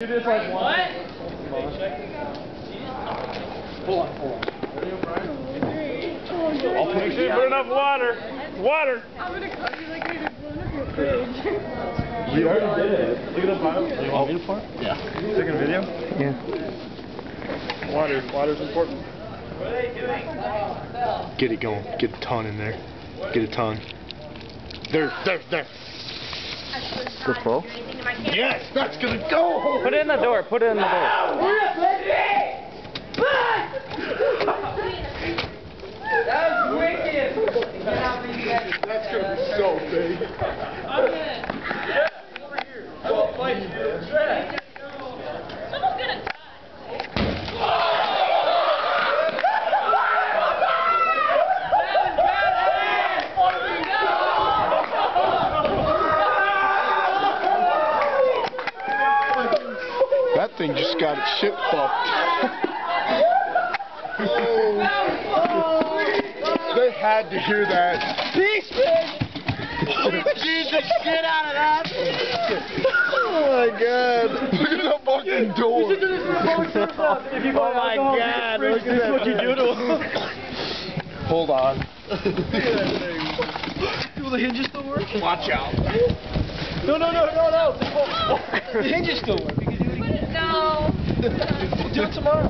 Do this like what? Hold on. I'll make sure you put enough water. Water. I'm gonna cut you like I just blown up your fridge. We already did. Look at the pile. You want me to pour? Yeah. Taking a video? Yeah. Water's important. Get it going. Get a ton in there. Get a ton. There. The full? Yes, that's gonna go! Put it in the door. Put it in the door. That was wicked! That's gonna be so big. Someone's gonna die. That thing just got its shit fucked. They had to hear that. Peace, bitch! Beat the shit out of that! Oh my god. Look at the fucking door. Oh my god. Look at that. What you do to him. Hold on. Do the hinges still work? Watch out. No. The hinges still work. No. We'll do it tomorrow.